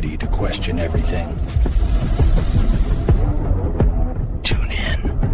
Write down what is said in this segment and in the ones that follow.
ready to question everything? Tune in.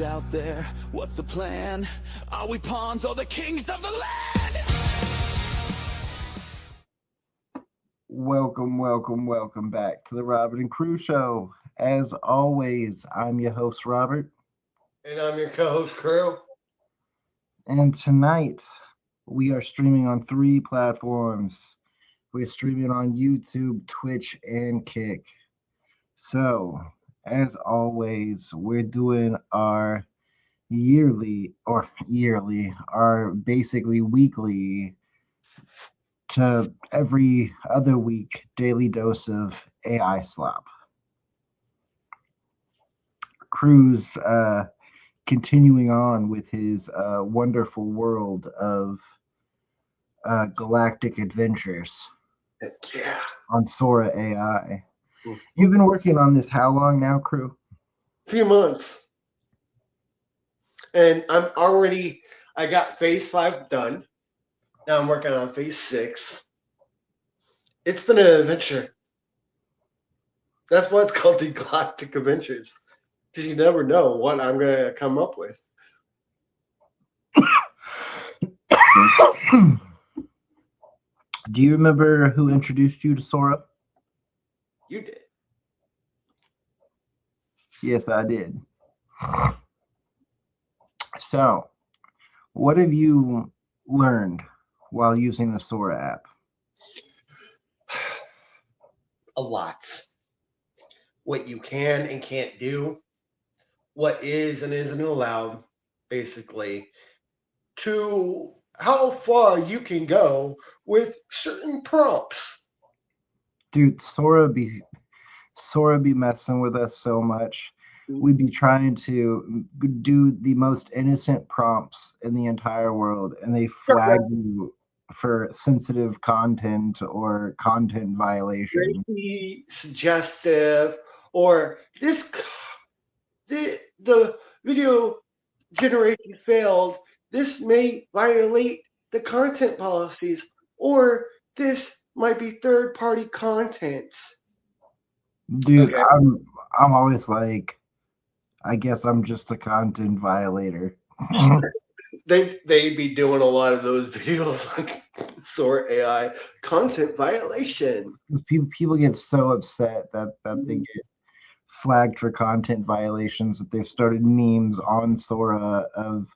Out there, what's the plan? Are we pawns or the kings of the land? Welcome back to the Robert and Crew Show. As always, I'm your host, Robert. And I'm your co-host, Crew. And tonight, we are streaming on 3 platforms. We're streaming on YouTube, Twitch, and Kick. So, as always, we're doing our our basically weekly to every other week daily dose of AI Slop. Crew's continuing on with his wonderful world of galactic adventures on Sora AI. You've been working on this how long now, Crew? A few months. And I got phase 5 done. Now I'm working on phase 6. It's been an adventure. That's why it's called the Galactic Adventures. Because you never know what I'm going to come up with. Do you remember who introduced you to Sora? You did. Yes, I did. So, what have you learned while using the Sora app? A lot. What you can and can't do. What is and isn't allowed, basically. To how far you can go with certain prompts. Dude, Sora be messing with us so much. We'd be trying to do the most innocent prompts in the entire world, and they flag you for sensitive content or content violation. Very suggestive, or the video generation failed. This may violate the content policies, or this might be third-party content. Dude, okay. I'm always like, I guess I'm just a content violator. They be doing a lot of those videos on Sora AI content violations. People get so upset that they get flagged for content violations that they've started memes on Sora of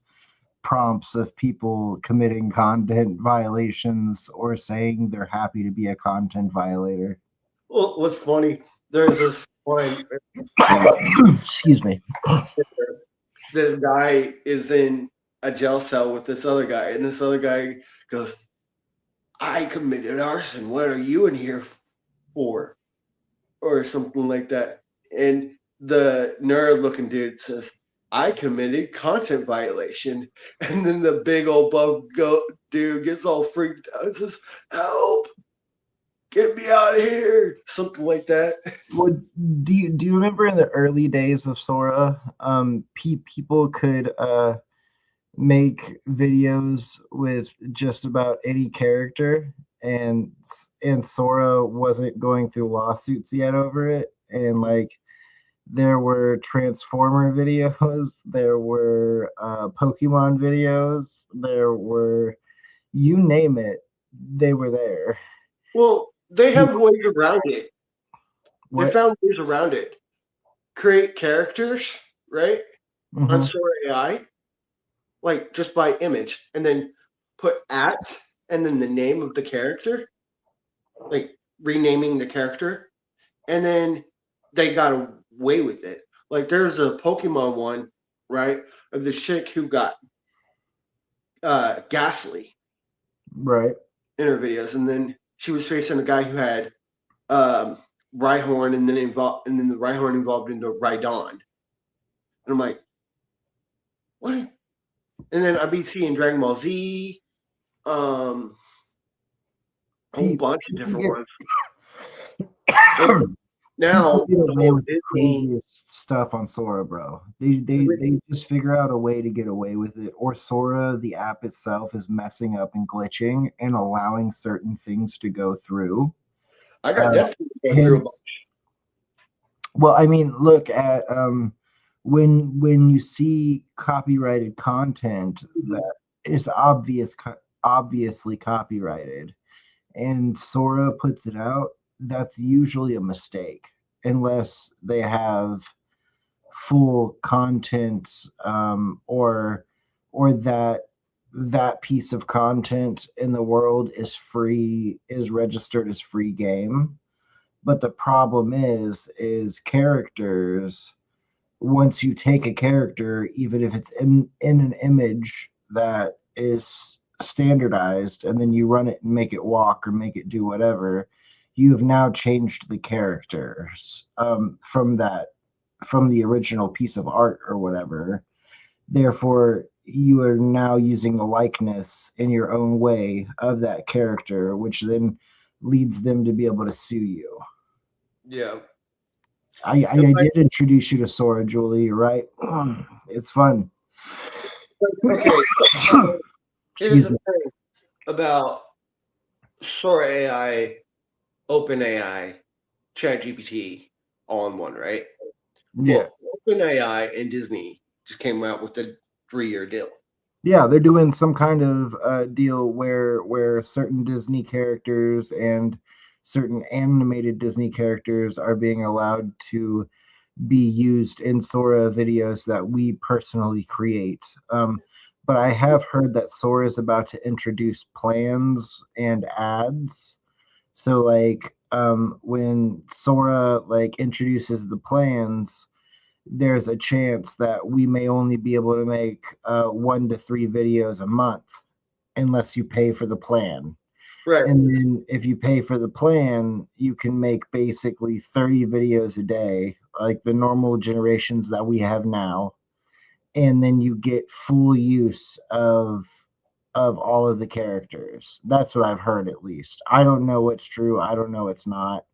prompts of people committing content violations or saying they're happy to be a content violator. Well, what's funny, there's this one. Excuse me. This guy is in a jail cell with this other guy, and this other guy goes, "I committed arson. What are you in here for?" Or something like that. And the nerd-looking dude says, I committed content violation. And then the big old buff goat dude gets all freaked out and says, help, get me out of here. Something like that. Well, do you remember in the early days of Sora, people could make videos with just about any character, and Sora wasn't going through lawsuits yet over it, and like there were Transformer videos, there were Pokemon videos, there were, you name it, they were there. Well, they have ways around it. They What? found ways around it. Create characters, right? On Mhm. Sora AI, like just by image, and then put at and then the name of the character, like renaming the character, and then they got away with it. Like there's a Pokemon one, right, of this chick who got Ghastly Right. in her videos, and then she was facing a guy who had Rhyhorn, and then the Rhyhorn evolved into Rhydon. And I'm like, what? And then I'd be seeing Dragon Ball Z, a whole bunch of different ones. And now People get the away whole with the Disney, craziest stuff on Sora, bro. They just figure out a way to get away with it. Or Sora, the app itself, is messing up and glitching and allowing certain things to go through. I got definitely go through a bunch. Hence, well, I mean, look at when you see copyrighted content that is obviously copyrighted, and Sora puts it out, that's usually a mistake, unless they have full content, or that piece of content in the world is free, is registered as free game. But the problem is characters. Once you take a character, even if it's in an image that is standardized, and then you run it and make it walk or make it do whatever, you have now changed the characters from the original piece of art or whatever. Therefore, you are now using the likeness in your own way of that character, which then leads them to be able to sue you. Yeah. I did introduce you to Sora, Julie. You're right. It's fun. Okay. Here's Excuse the me. thing about Sora AI, OpenAI, ChatGPT, all in one, right? Yeah. Well, OpenAI and Disney just came out with a 3-year deal. Yeah, they're doing some kind of deal where certain Disney characters and certain animated Disney characters are being allowed to be used in Sora videos that we personally create. But I have heard that Sora is about to introduce plans and ads. So like when Sora like introduces the plans, there's a chance that we may only be able to make 1 to 3 videos a month unless you pay for the plan. Right. And then if you pay for the plan, you can make basically 30 videos a day, like the normal generations that we have now. And then you get full use of all of the characters. That's what I've heard, at least. I don't know what's true. I don't know what's not.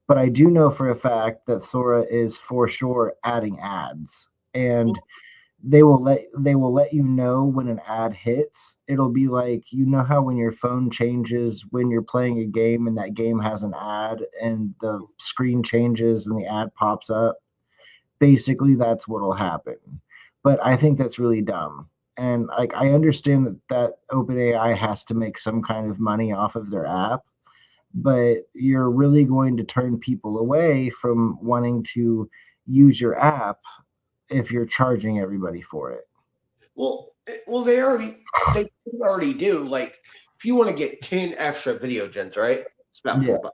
But I do know for a fact that Sora is for sure adding ads. And they will let you know when an ad hits. It'll be like, you know how when your phone changes when you're playing a game and that game has an ad and the screen changes and the ad pops up? Basically, that's what'll happen. But I think that's really dumb. And like, I understand that OpenAI has to make some kind of money off of their app, but you're really going to turn people away from wanting to use your app if you're charging everybody for it. Well, they already do. Like, if you want to get 10 extra video gens, right? It's about Yeah. $4.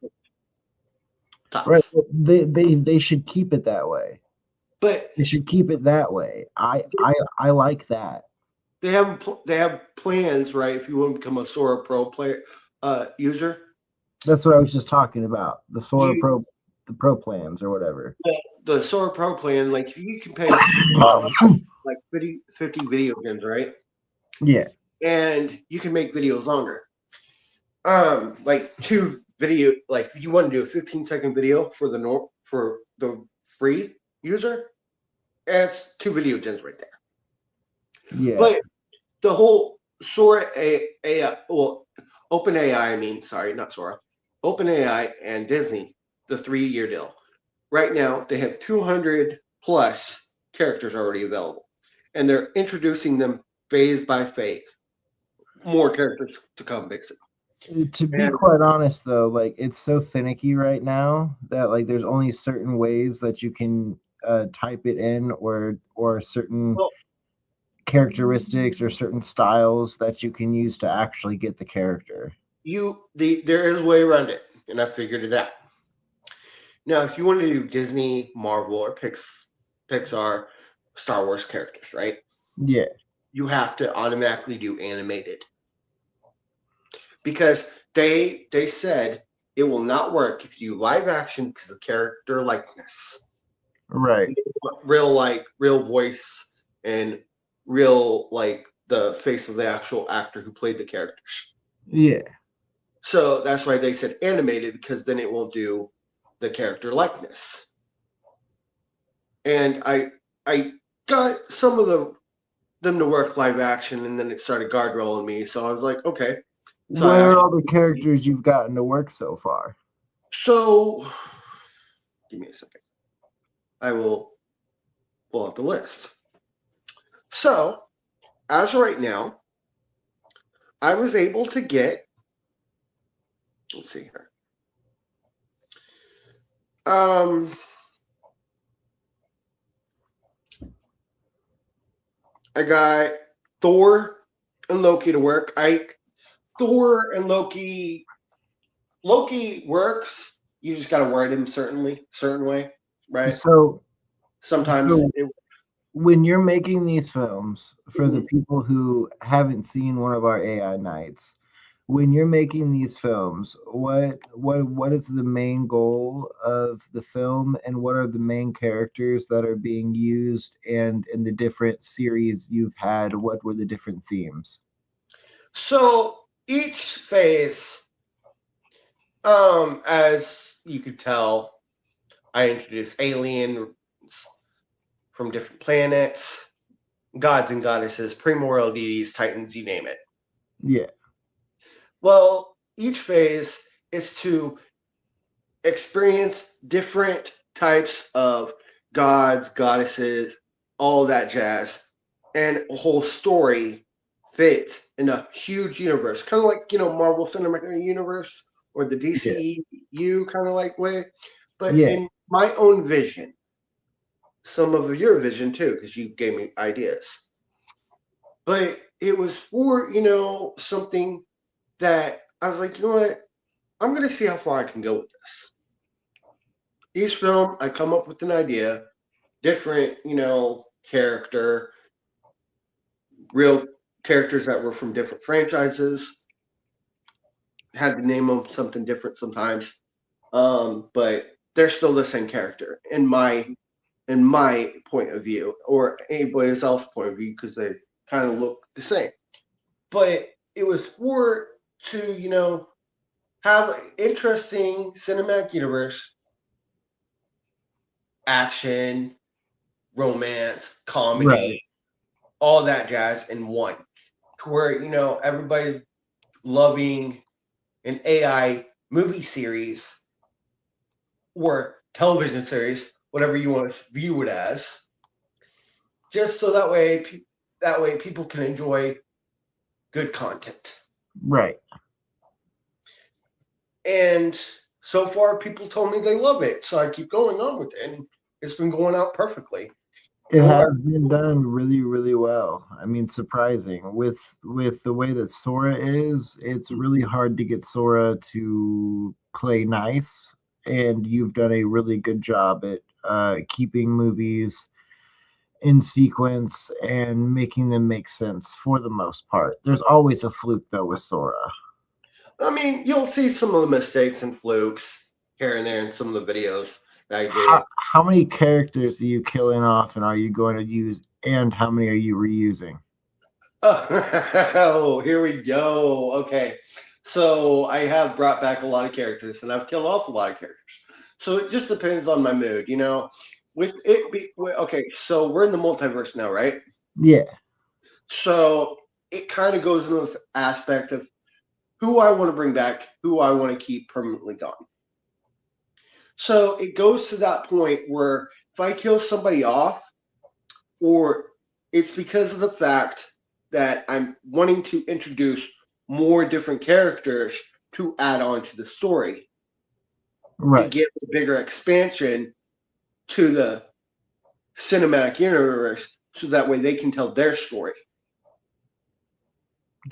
Tops. Right. They should keep it that way. But They should keep it that way. I like that. they have plans, right? If you want to become a Sora Pro player user, That's what I was just talking about. The Sora You- Pro, the Pro plans or whatever. the Sora Pro plan, like you can pay 50 video games, right? Yeah. And you can make videos longer. Like two video, like if you want to do a 15-second video for the free user, it's 2 video gems right there. Yeah. But the whole Sora AI, well, OpenAI, I mean, sorry, not Sora, OpenAI and Disney, the 3-year deal. Right now, they have 200 plus characters already available, and they're introducing them phase by phase. More characters to come, basically. To be And quite honest, though, like it's so finicky right now that like there's only certain ways that you can type it in, or certain well, characteristics or certain styles that you can use to actually get the character. there is a way around it, and I figured it out. Now, if you want to do Disney, Marvel, or Pixar, Star Wars characters, right? Yeah. You have to automatically do animated because they said it will not work if you live action because of character likeness, Right. real voice and real like the face of the actual actor who played the characters. Yeah. So that's why they said animated, because then it won't do the character likeness. And I got some of them to work live action, and then it started guardrailing me. So I was like, okay. So What are all the characters you've gotten to work so far? So give me a second. I will pull out the list. So as of right now, I was able to get, let's see here. I got Thor and Loki to work. Thor and Loki works. You just got to word him certain way, right? So Sometimes when you're making these films, for the Mhm. people who haven't seen one of our AI nights, when you're making these films, what is the main goal of the film, and what are the main characters that are being used, and in the different series you've had, what were the different themes? So each phase, as you could tell, I introduced aliens from different planets, gods and goddesses, primordial deities, titans, you name it. Yeah. Well, each phase is to experience different types of gods, goddesses, all that jazz, and a whole story fits in a huge universe, kind of like Marvel Cinematic Universe or the DCU kind of like way, but Yeah. in my own vision, some of your vision too, because you gave me ideas. But it was for something that I was like, you know what, I'm gonna see how far I can go with this. Each film, I come up with an idea, different, character, real characters that were from different franchises. Had to name them something different sometimes, but they're still the same character in my point of view, or anybody else's point of view, because they kind of look the same. But it was for to have an interesting cinematic universe, action, romance, comedy, Right. all that jazz in one, to where everybody's loving an AI movie series or television series, whatever you want to view it as, just so that way people can enjoy good content. Right. And so far, people told me they love it, so I keep going on with it, and it's been going out perfectly. It has been done really, really well. I mean, surprising with the way that Sora is. It's really hard to get Sora to play nice, and you've done a really good job at keeping movies in sequence and making them make sense for the most part. There's always a fluke though with Sora. I mean, you'll see some of the mistakes and flukes here and there in some of the videos, I did. How many characters are you killing off, and are you going to use, and how many are you reusing? Oh, here we go. Okay. So I have brought back a lot of characters and I've killed off a lot of characters. So it just depends on my mood, you know. Okay, so we're in the multiverse now, right? Yeah, So it kind of goes into the aspect of who I want to bring back, who I want to keep permanently gone. So it goes to that point where if I kill somebody off, or it's because of the fact that I'm wanting to introduce more different characters to add on to the story to right. give a bigger expansion to the cinematic universe so that way they can tell their story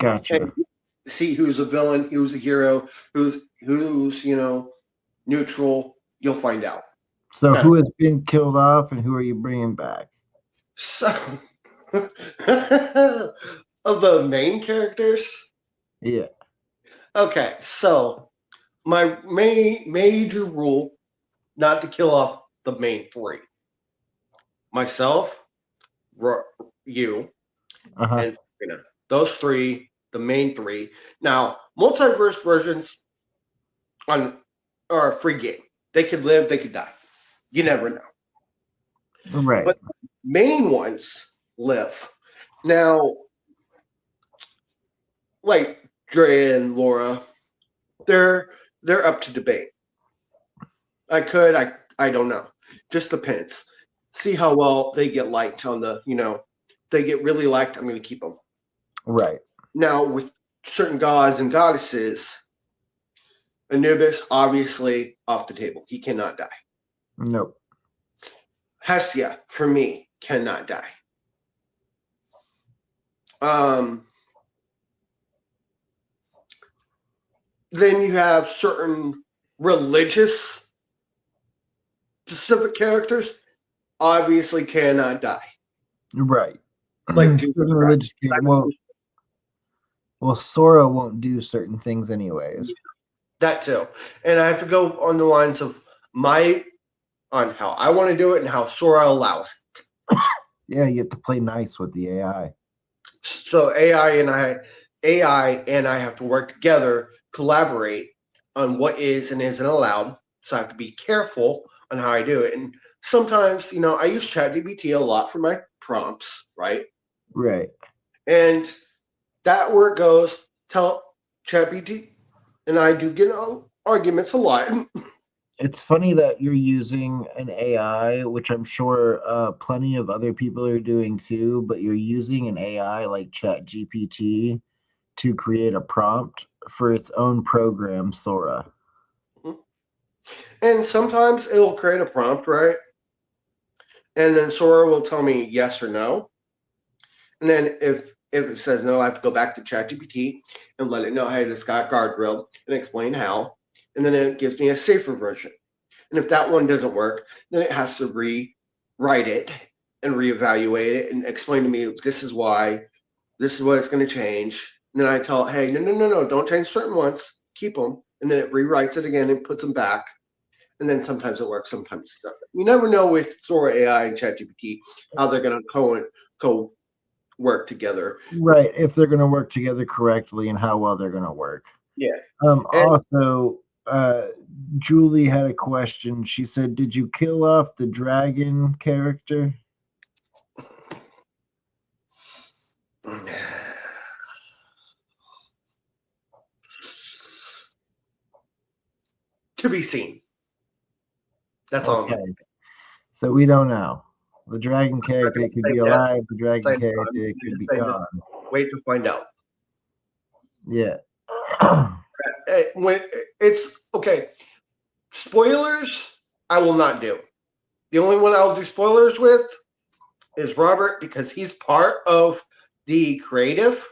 and Gotcha. see who's a villain, who's a hero, who's neutral. You'll find out. So Kind of. who has been killed off, and who are you bringing back? So of the main characters. Yeah. Okay, so my major rule not to kill off the main three. Myself, you, Uh-huh. and Sabrina. Those three, the main three. Now, multiverse versions on are a free game. They could live, they could die. You never know. Right. But main ones live. Now, like Dre and Laura, they're up to debate. I don't know. Just depends. See how well they get liked on the, they get really liked, I'm going to keep them. Right. Now, with certain gods and goddesses, Anubis, obviously, off the table. He cannot die. Nope. Hestia, for me, cannot die. Then you have certain religious specific characters, obviously cannot die. Right. Like Certain religious well, Sora won't do certain things anyways. that too. And I have to go on the lines of on how I want to do it and how Sora allows it. Yeah, you have to play nice with the AI. So AI and I have to work together, collaborate on what is and isn't allowed. So I have to be careful on how I do it. And sometimes, I use ChatGPT a lot for my prompts, right? Right. And that where it goes, tell ChatGPT, and I do get arguments a lot. It's funny that you're using an AI, which I'm sure plenty of other people are doing too, but you're using an AI like ChatGPT to create a prompt for its own program, Sora. And sometimes it'll create a prompt, right? And then Sora will tell me yes or no. And then if it says no, I have to go back to ChatGPT and let it know, hey, this got guardrailed and explain how. And then it gives me a safer version. And if that one doesn't work, then it has to rewrite it and reevaluate it and explain to me this is why, this is what it's going to change. And then I tell it, hey, no, don't change certain ones, keep them. And then it rewrites it again and puts them back. And then sometimes it works, sometimes it doesn't. You never know with Sora AI and ChatGPT how they're going to co work together. Right, if they're going to work together correctly and how well they're going to work. Yeah. Also, Julie had a question. She said, "Did you kill off the dragon character?" To be seen. That's all. Okay. So we don't know. The dragon character could be alive. The dragon character could be gone. Wait to find out. Yeah. When it's okay, spoilers I will not do. The only one I'll do spoilers with is Robert because he's part of the creative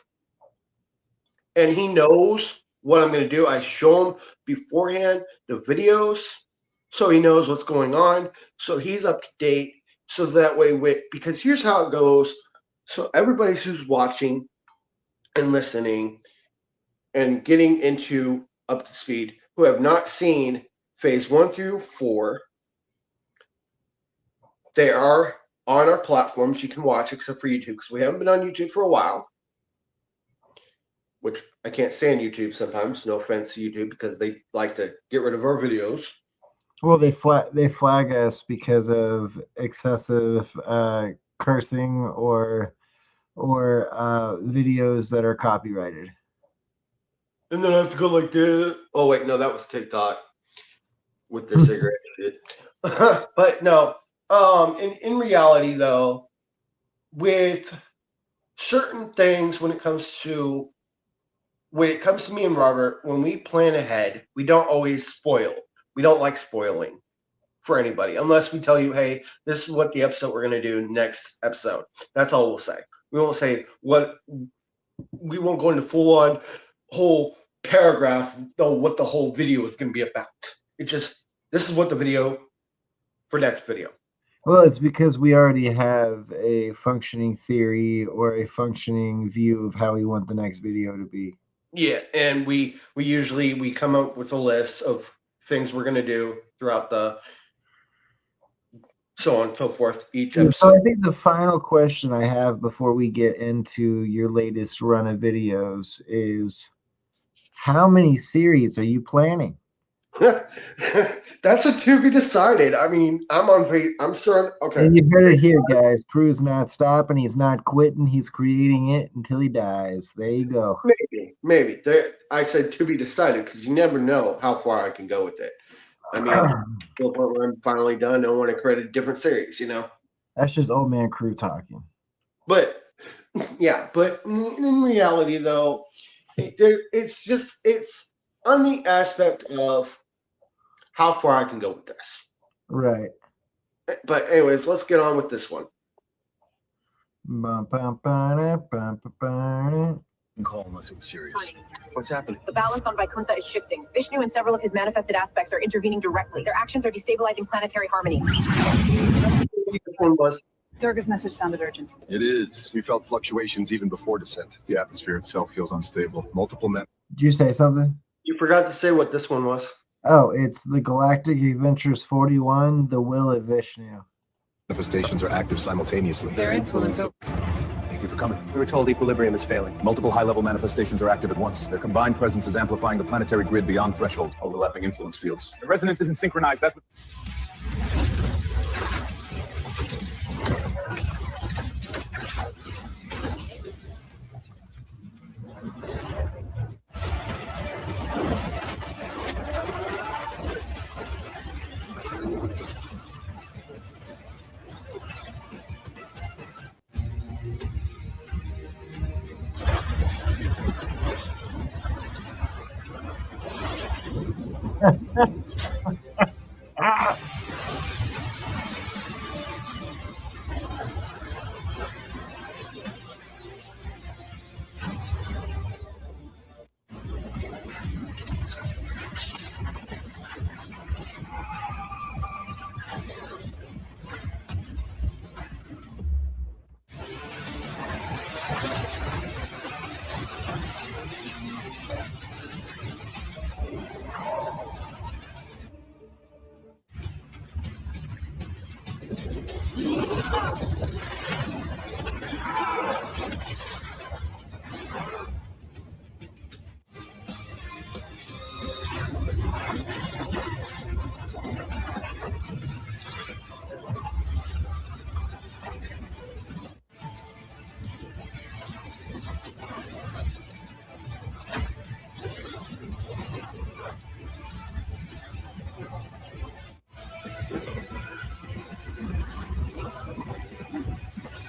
and he knows what I'm going to do. I show him beforehand the videos so he knows what's going on. So he's up to date. So that way, because here's how it goes. So everybody who's watching and listening and getting into up to speed who have not seen phase 1 through 4 They are on our platforms. You can watch, except for YouTube, because we haven't been on YouTube for a while. Which I can't stand YouTube sometimes. No offense to YouTube, because they like to get rid of our videos. Well, they flag us because of excessive cursing or videos that are copyrighted. And then I have to go like this. Oh wait, no, that was TikTok with the cigarette shit. But no, in reality though, with certain things when it comes to me and Robert, when we plan ahead, we don't always spoil. We don't like spoiling for anybody unless we tell you, hey, this is what the episode we're going to do next episode. That's all we'll say. We won't say what, we won't go into full on whole paragraph of what the whole video is going to be about. It's just, this is what the video for next video. Well, it's because we already have a functioning theory or a functioning view of how we want the next video to be. Yeah, and we usually come up with a list of things we're going to do throughout the so on and so forth each episode. So I think the final question I have before we get into your latest run of videos is, how many series are you planning? That's a to be decided. I mean, I'm sure. Okay. And you heard it here, guys. Prue's not stopping. He's not quitting. He's creating it until he dies. There you go. Maybe. I said to be decided because you never know how far I can go with it. I mean, to the point where I'm finally done, I want to create a different series, you know? That's just old man Crew talking. But, yeah. But in reality, though, it's on the aspect of how far I can go with this. Right. But anyways, let's get on with this one. Call unless it was serious. Honey, What's happening? the balance on Vaikuntha is shifting. Vishnu and several of his manifested aspects are intervening directly. Their actions are destabilizing planetary harmony. Durga's message sounded urgent. It is. We felt fluctuations even before descent. The atmosphere itself feels unstable. Multiple men. Did you say something? You forgot to say what this one was. Oh, it's the Galactic Adventures 41, The Will of Vishnu. Manifestations are active simultaneously. Their influence over. Thank you for coming. We were told equilibrium is failing. Multiple high-level manifestations are active at once. Their combined presence is amplifying the planetary grid beyond threshold, overlapping influence fields. The resonance isn't synchronized. That's what...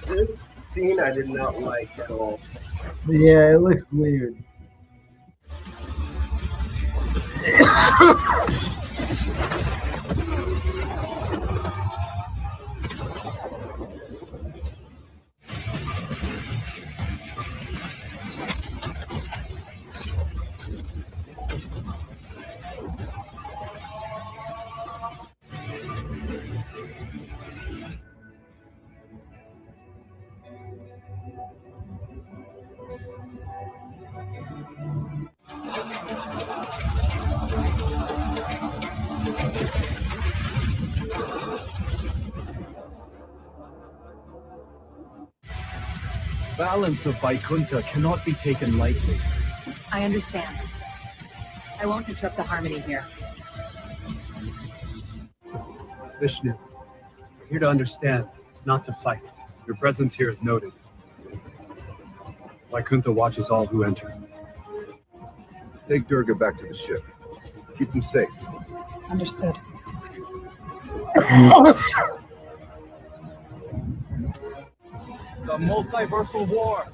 This scene I did not like at all. Yeah, it looks weird. balance of Vaikunta cannot be taken lightly. I understand. I won't disrupt the harmony here. Vishnu, we're here to understand, not to fight. Your presence here is noted. Vaikunta watches all who enter. Take Durga back to the ship. Keep him safe. Understood. The multiversal war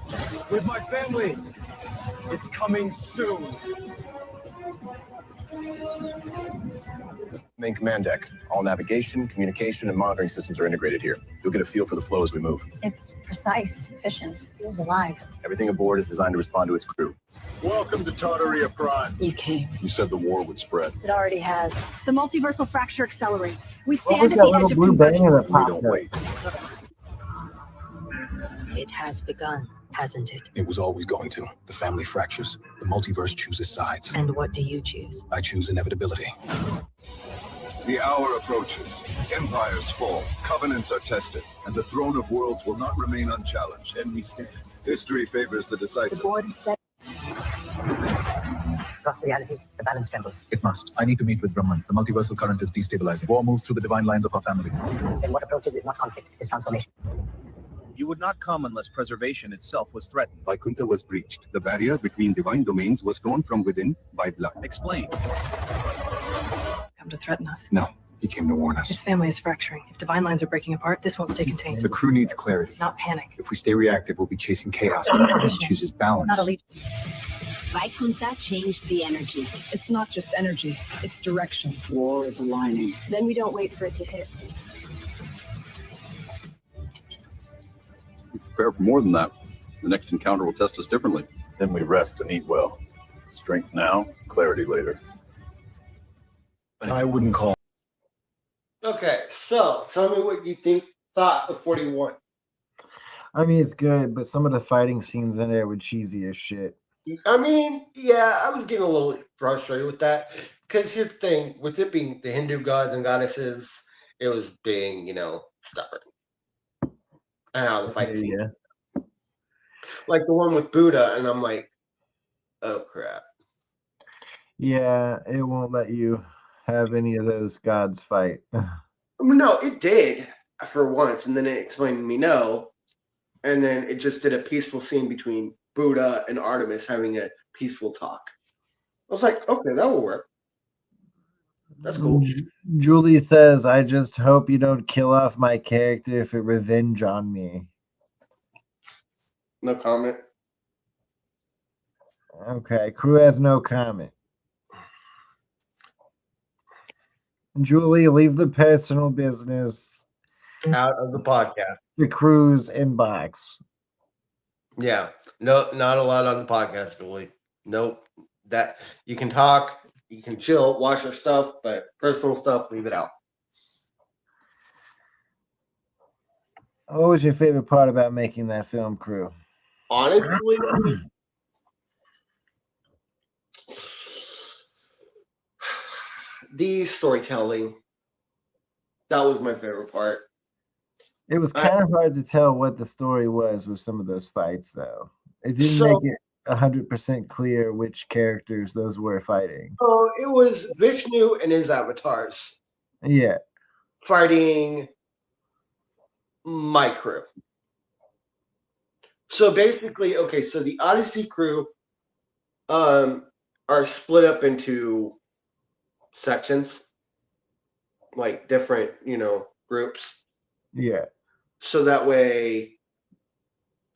with my family is coming soon. Main command deck. All navigation, communication, and monitoring systems are integrated here. You'll get a feel for the flow as we move. It's precise, efficient, feels alive. Everything aboard is designed to respond to its crew. Welcome to Tartaria Prime. You came. You said the war would spread. It already has. The multiversal fracture accelerates. We What stand was at that the little edge of blue bang in the convergence. We top don't there? wait. It has begun, hasn't it? It was always going to. The family fractures. The multiverse chooses sides. And what do you choose? I choose inevitability. The hour approaches. Empires fall. Covenants are tested. And the throne of worlds will not remain unchallenged. And we stand. History favors the The decisive. board is set. Across the realities, the balance trembles. It must. I need to meet with Brahman. The multiversal current is destabilizing. War moves through the divine lines of our family. Then what approaches is not conflict, it is transformation. You would not come unless preservation itself was threatened. Vaikunta was breached. The barrier between divine domains was torn from within by blood. Explain. Come to threaten us. No, he came to warn us. His family is fracturing. If divine lines are breaking apart, this won't stay contained. The crew needs clarity. Not panic. If we stay reactive, we'll be chasing chaos. He chooses balance. Not a lead. Vaikunta changed the energy. It's not just energy, it's direction. War is aligning. Then we don't wait for it to hit. Prepare for more than that. The next encounter will test us differently. Then we rest and eat well. Strength now, clarity later. I wouldn't call. Okay, so tell me what you thought of 41. I mean, it's good, but some of the fighting scenes in there were cheesy as shit. I mean, yeah, I was getting a little frustrated with that because here's the thing: with it being the Hindu gods and goddesses, it was being, stubborn. And how the fight scene, Yeah. like the one with Buddha, and I'm like, oh crap. Yeah, it won't let you have any of those gods fight. No, it did for once, and then it explained to me no, and then it just did a peaceful scene between Buddha and Artemis having a peaceful talk. I was like, okay, that will work. That's cool. Julie says, I just hope you don't kill off my character for revenge on me. No comment. Okay, crew has no comment. Julie, leave the personal business Out of the podcast. the crew's inbox. Yeah. No, not a lot on the podcast, Julie. Nope. That you can talk, you can chill, watch your stuff, but personal stuff, leave it out. What was your favorite part about making that film, crew? Honestly, the storytelling. That was my favorite part. It was kind of hard to tell what the story was with some of those fights, though. It didn't make it 100% clear which characters those were fighting. So it was Vishnu and his avatars Yeah. fighting my crew. So basically, okay, so the Odyssey crew are split up into sections, like different, groups. Yeah. So that way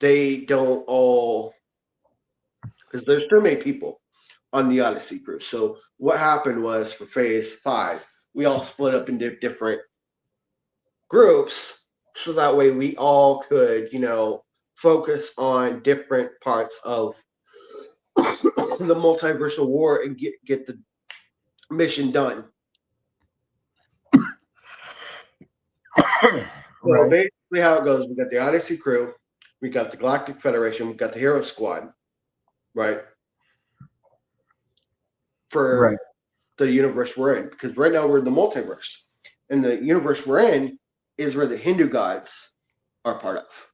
they don't all, because there's too many people on the Odyssey crew. So what happened was for phase 5, we all split up into different groups. So that way we all could, focus on different parts of the multiversal war and get the mission done. So basically how it goes, we got the Odyssey crew, we got the Galactic Federation, we got the Hero Squad, right? For the universe we're in. Because right now we're in the multiverse. And the universe we're in is where the Hindu gods are part of.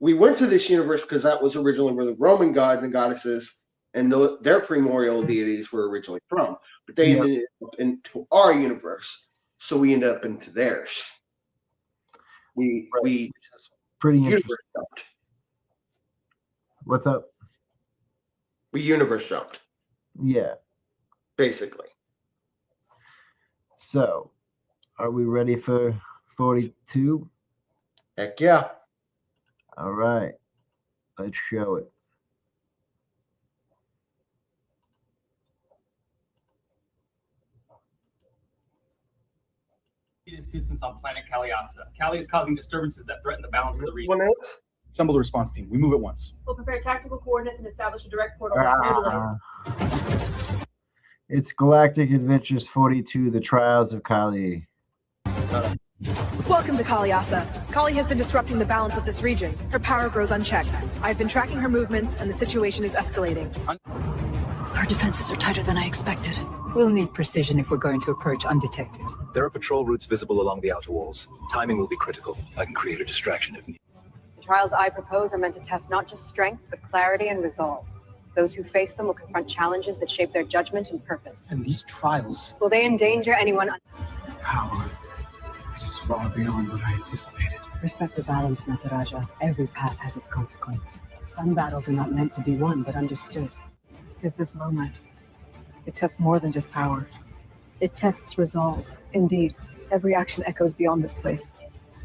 We went to this universe because that was originally where the Roman gods and goddesses and their primordial deities were originally from. But they ended up into our universe, so we ended up into theirs. We pretty universe interesting. jumped. What's up? We universe jumped. Yeah. Basically. So, are we ready for 42? Heck yeah. All right. Let's show it. Assistance on planet Kaliasa. Kali is causing disturbances that threaten the balance of the region. Assemble the response team. We move at once. We'll prepare tactical coordinates and establish a direct portal. It's Galactic Adventures 42, The Trials of Kali. Welcome to Kaliasa. Kali has been disrupting the balance of this region. Her power grows unchecked. I've been tracking her movements, and the situation is escalating. Our defenses are tighter than I expected. We'll need precision if we're going to approach undetected. There are patrol routes visible along the outer walls. Timing will be critical. I can create a distraction if needed. The trials I propose are meant to test not just strength, but clarity and resolve. Those who face them will confront challenges that shape their judgment and purpose. And these trials... Will they endanger anyone? Power. It is far beyond what I anticipated. Respect the balance, Nataraja. Every path has its consequence. Some battles are not meant to be won, but understood. Because this moment, it tests more than just power. It tests resolve. Indeed, every action echoes beyond this place.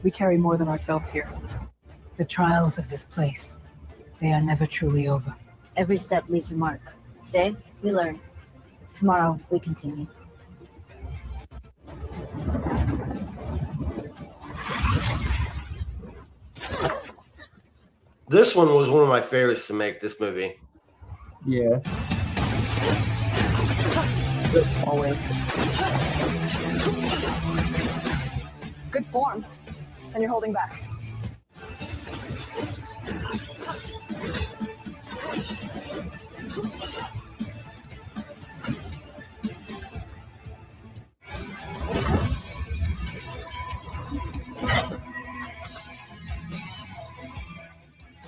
We carry more than ourselves here. The trials of this place, they are never truly over. Every step leaves a mark. Today, we learn. Tomorrow, we continue. This one was one of my favorites to make, this movie. Yeah. Always. Good form. And you're holding back.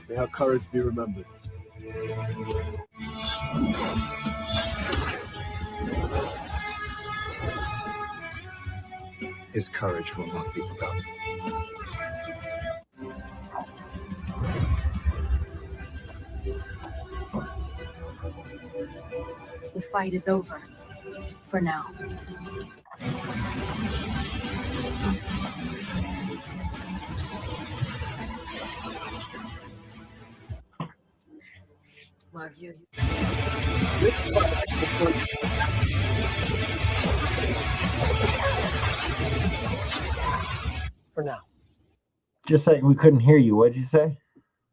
May our courage be remembered. His courage will not be forgotten. The fight is over. For now. Love you. For now. Just like we couldn't hear you. What'd you say?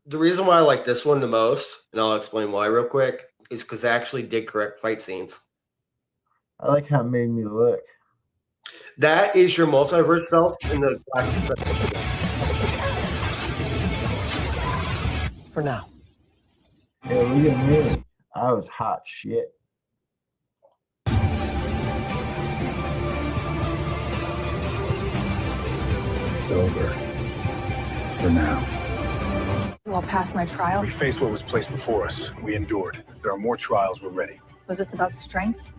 The reason why I like this one the most, and I'll explain why real quick, is because I actually did correct fight scenes. I like how it made me look. That is your multiverse belt in the for now. Yeah, look at me. I was hot shit. It's over. For now. I'll pass my trials. We faced what was placed before us. We endured. If there are more trials, we're ready. Was this about strength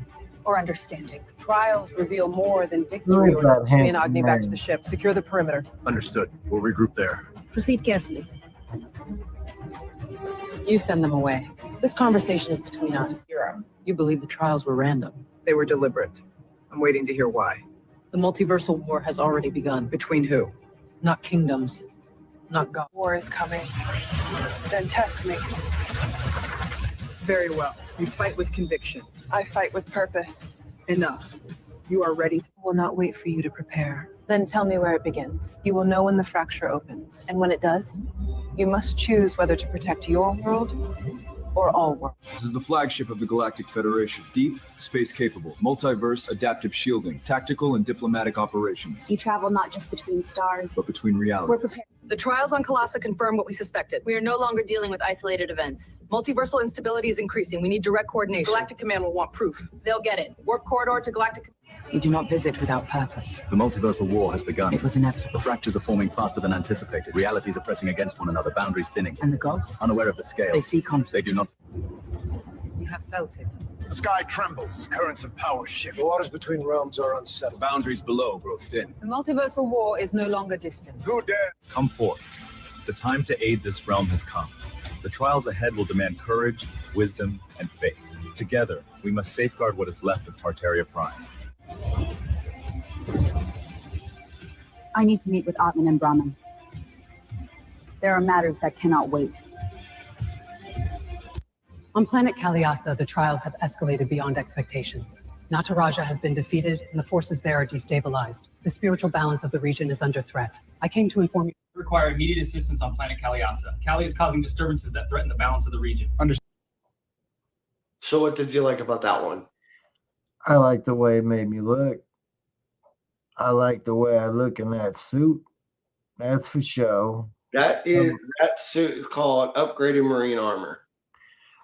or understanding? Trials reveal more than victory. Me and Agni back to the ship. Secure the perimeter. Understood. We'll regroup there. Proceed carefully. You send them away. This conversation is between us. You believe the trials were random. They were deliberate. I'm waiting to hear why. The multiversal war has already begun. Between who? Not kingdoms. Not God. War is coming. Then test me. Very well. You fight with conviction. I fight with purpose. Enough. You are ready. I will not wait for you to prepare. Then tell me where it begins. You will know when the fracture opens. And when it does, you must choose whether to protect your world or all worlds. This is the flagship of the Galactic Federation. Deep, space-capable, multiverse, adaptive shielding, tactical and diplomatic operations. You travel not just between stars, but between realities. We're prepared. The trials on Colossus confirm what we suspected. We are no longer dealing with isolated events. Multiversal instability is increasing. We need direct coordination. Galactic Command will want proof. They'll get it. Warp corridor to Galactic. We do not visit without purpose. The multiversal war has begun. It was inevitable. The fractures are forming faster than anticipated. Realities are pressing against one another, boundaries thinning. And the gods? Unaware of the scale. They see conflict. They do not. You have felt it. The sky trembles. Currents of power shift. The waters between realms are unsettled. Boundaries below grow thin. The multiversal war is no longer distant. Who dare? Come forth. The time to aid this realm has come. The trials ahead will demand courage, wisdom, and faith. Together, we must safeguard what is left of Tartaria Prime. I need to meet with Atman and Brahman. There are matters that cannot wait. On planet Kaliasa, the trials have escalated beyond expectations. Nataraja has been defeated, and the forces there are destabilized. The spiritual balance of the region is under threat. I came to inform you. Require immediate assistance on planet Kaliasa. Kali is causing disturbances that threaten the balance of the region. So what did you like about that one? I like the way it made me look. I like the way I look in that suit. That's for show. That suit is called upgraded marine armor.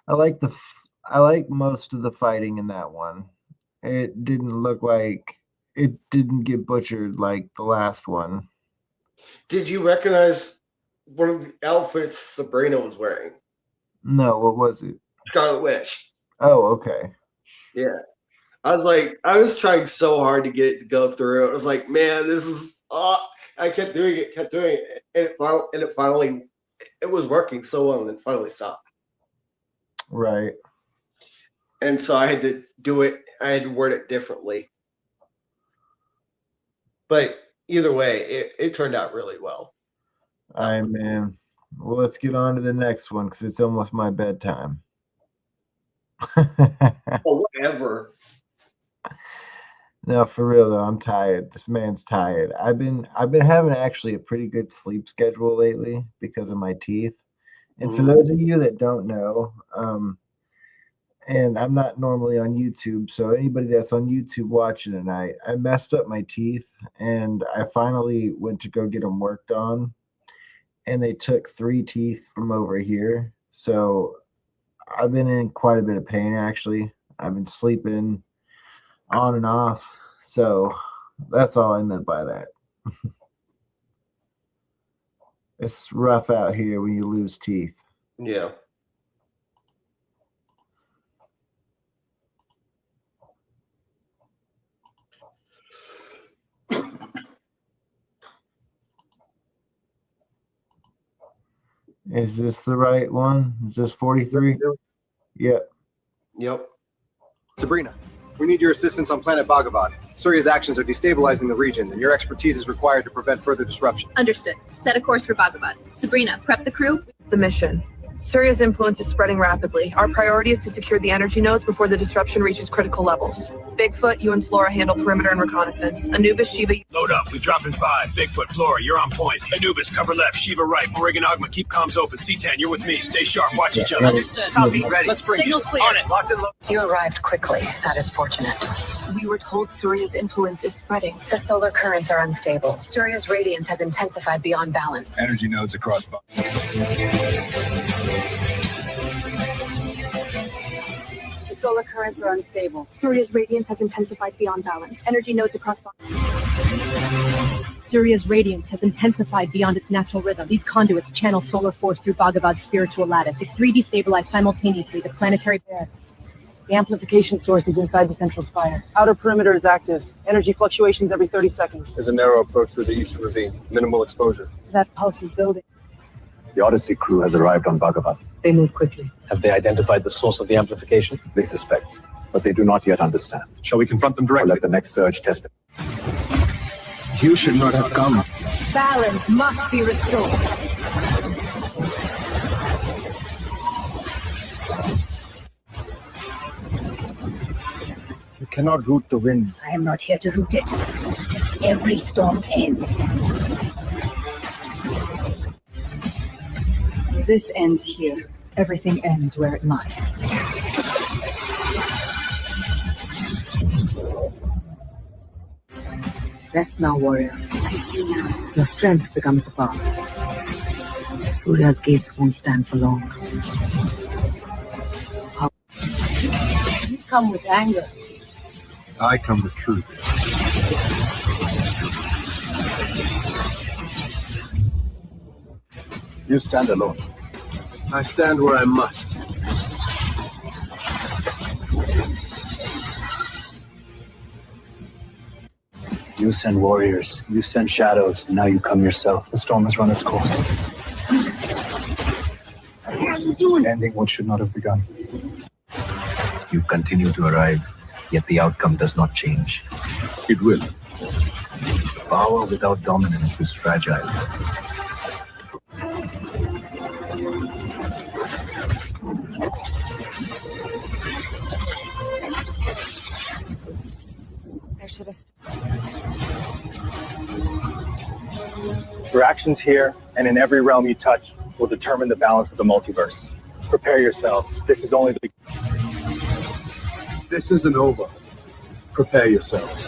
I like most of the fighting in that one. It didn't look like it didn't get butchered like the last one. Did you recognize one of the outfits Sabrina was wearing? No, what was it? Scarlet Witch. Oh, okay. Yeah. I was trying so hard to get it to go through. I was like, man, this is I kept doing it, and it finally it was working so well, and then finally stopped. Right. And so I had to do it. I had to word it differently. But either way, it turned out really well. All right, man. Well, let's get on to the next one because it's almost my bedtime. Oh, whatever. No, for real though, I'm tired. This man's tired. I've been having actually a pretty good sleep schedule lately because of my teeth. And for those of you that don't know, and I'm not normally on YouTube, so anybody that's on YouTube watching tonight, I messed up my teeth and I finally went to go get them worked on, and they took 3 teeth from over here. So I've been in quite a bit of pain actually. I've been sleeping on and off. So that's all I meant by that. It's rough out here when you lose teeth. Yeah. Is this the right one? Is this 43? Yep. Yep. Sabrina, we need your assistance on planet Bhagavat. Surya's actions are destabilizing the region, and your expertise is required to prevent further disruption. Understood. Set a course for Bhagavat. Sabrina, prep the crew. It's the mission. Surya's influence is spreading rapidly. Our priority is to secure the energy nodes before the disruption reaches critical levels. Bigfoot, you and Flora handle perimeter and reconnaissance. Anubis, Shiva... Load up. We drop in 5. Bigfoot, Flora, you're on point. Anubis, cover left. Shiva, right. Morrigan, Ogma, keep comms open. C10, you're with me. Stay sharp. Watch each other. Understood. Copy. Ready. Let's bring Signals clear. On it. Locked and loaded. You arrived quickly. That is fortunate. We were told Surya's influence is spreading. The solar currents are unstable. Surya's radiance has intensified beyond balance. Energy nodes across... The solar currents are unstable. Surya's radiance has intensified beyond balance. Energy nodes across... Surya's radiance has intensified beyond its natural rhythm. These conduits channel solar force through Bhagavat's spiritual lattice. If 3 destabilize simultaneously, the planetary... The amplification source is inside the central spire. Outer perimeter is active. Energy fluctuations every 30 seconds. There's a narrow approach through the eastern ravine. Minimal exposure. That pulse is building. The Odyssey crew has arrived on Bhagavat. They move quickly. Have they identified the source of the amplification? They suspect, but they do not yet understand. Shall we confront them directly? Or let the next surge test it. You should not have come. Balance must be restored. You cannot root the wind. I am not here to root it. Every storm ends. This ends here. Everything ends where it must. Rest now, warrior. I see now. Your strength becomes the path. Surya's gates won't stand for long. You come with anger. I come with truth. You stand alone. I stand where I must. You send warriors, you send shadows, and now you come yourself. The storm has run its course. What are you doing? Ending what should not have begun. You continue to arrive, yet the outcome does not change. It will. Power without dominance is fragile. There should have. Your actions here and in every realm you touch will determine the balance of the multiverse. Prepare yourselves. This is only the beginning. This isn't over. Prepare yourselves.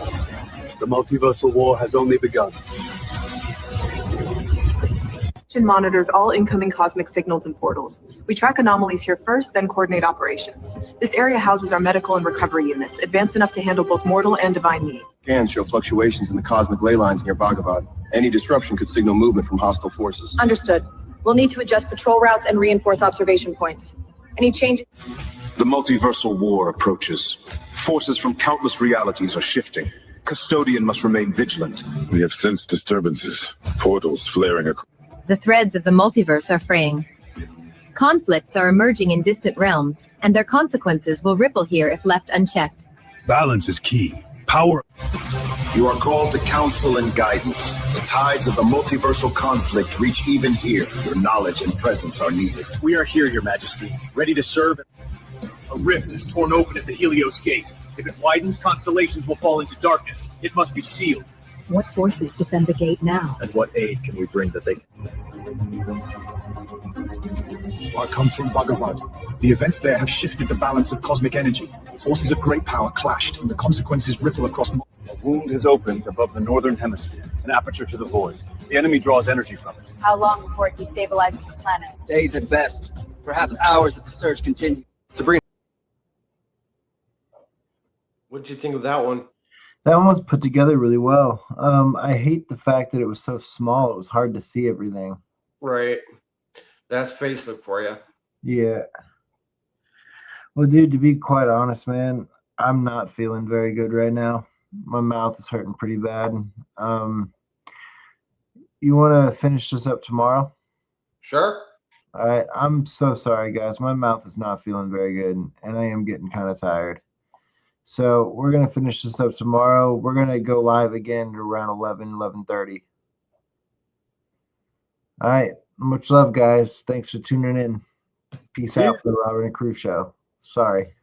The multiversal war has only begun. Monitors all incoming cosmic signals and portals. We track anomalies here first, then coordinate operations. This area houses our medical and recovery units, advanced enough to handle both mortal and divine needs. Scans show fluctuations in the cosmic ley lines near Bhagavad. Any disruption could signal movement from hostile forces. Understood. We'll need to adjust patrol routes and reinforce observation points. Any changes? The multiversal war approaches. Forces from countless realities are shifting. Custodian must remain vigilant. We have sensed disturbances. Portals flaring across. The threads of the multiverse are fraying. Conflicts are emerging in distant realms, and their consequences will ripple here if left unchecked. Balance is key. Power. You are called to counsel and guidance. The tides of the multiversal conflict reach even here. Your knowledge and presence are needed. We are here, Your Majesty, ready to serve. A rift is torn open at the Helios Gate. If it widens, constellations will fall into darkness. It must be sealed. What forces defend the gate now? And what aid can we bring that they What comes from Bhagavad? The events there have shifted the balance of cosmic energy. Forces of great power clashed, and the consequences ripple across. A wound has opened above the northern hemisphere, an aperture to the void. The enemy draws energy from it. How long before it destabilizes the planet? Days at best. Perhaps hours if the surge continues. Sabrina. What'd you think of that one? That one was put together really well. I hate the fact that it was so small. It was hard to see everything. Right. That's Facebook for you. Yeah. Well, dude, to be quite honest, man, I'm not feeling very good right now. My mouth is hurting pretty bad. You want to finish this up tomorrow? Sure. All right. I'm so sorry, guys. My mouth is not feeling very good, and I am getting kind of tired. So we're going to finish this up tomorrow. We're going to go live again around 11:30. All right. Much love, guys. Thanks for tuning in. Peace out for the Robert and Crew Show. Sorry.